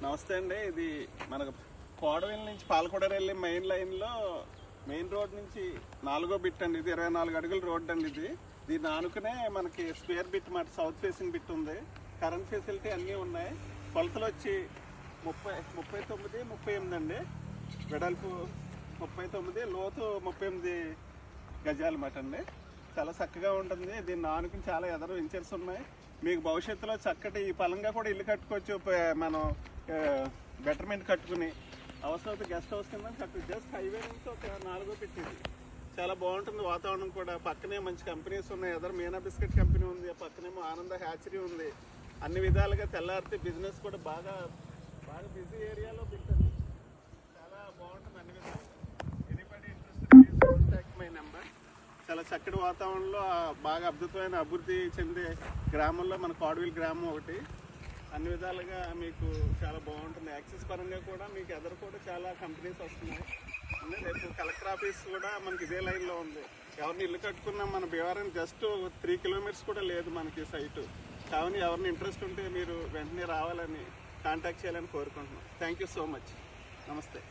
నమస్తే అండి. ఇది మనకు కోడవెల్ నుంచి పాలకొడరు వెళ్ళే మెయిన్ రోడ్ నుంచి 4వ బిట్ అండి. ఇది 24 అడుగుల రోడ్ అండి. దీన్ని ఆనుకునే మనకి స్క్వేర్ బిట్ మాట సౌత్ ఫేసింగ్ బిట్ ఉంది. కరెంట్ ఫెసిలిటీ అన్నీ ఉన్నాయి. కొలతలు వచ్చి 39 అండి. వెడల్పు 39, లోతు 38 గజాలు మాట అండి. చాలా చక్కగా ఉంటుంది. దీన్ని ఆనుకుని చాలా ఎదరు వెంచర్స్ ఉన్నాయి. మీకు భవిష్యత్తులో చక్కటి ఈ పలంగా కూడా ఇల్లు కట్టుకోవచ్చు. మనం బెటర్మెంట్ కట్టుకుని అవసరమైతే గెస్ట్ హౌస్ కింద కట్టుకోవచ్చు. జస్ట్ హైవే నుంచి ఒక 4వ పెట్టింది. చాలా బాగుంటుంది. వాతావరణం కూడా పక్కనే మంచి కంపెనీస్ ఉన్నాయి. ఎదరు మీనా బిస్కెట్ కంపెనీ ఉంది, పక్కనేమో ఆనంద హ్యాచరీ ఉంది. అన్ని విధాలుగా తెల్లారితే బిజినెస్ కూడా బాగా బిజీ ఏరియాలో పెట్టండి. చాలా బాగుంటుంది అన్ని విధాలుగా. Anybody interested my number. చాలా చక్కటి వాతావరణంలో బాగా అద్భుతమైన అభివృద్ధి చెందే గ్రామంలో మన కోడవెల్ గ్రామం ఒకటి. అన్ని విధాలుగా మీకు చాలా బాగుంటుంది. యాక్సెస్ పరంగా కూడా మీకు ఎదురు కూడా చాలా కంపెనీస్ వస్తున్నాయి. రేపు కలెక్టర్ ఆఫీస్ కూడా మనకి ఇదే లైన్లో ఉంది. ఎవరిని ఇల్లు కట్టుకున్నా మన భీమవరం జస్ట్ 3 కిలోమీటర్స్ కూడా లేదు మనకి సైటు. కావున ఎవరిని ఇంట్రెస్ట్ ఉంటే మీరు వెంటనే రావాలని కాంటాక్ట్ చేయాలని కోరుకుంటున్నాం. Thank you so much. నమస్తే.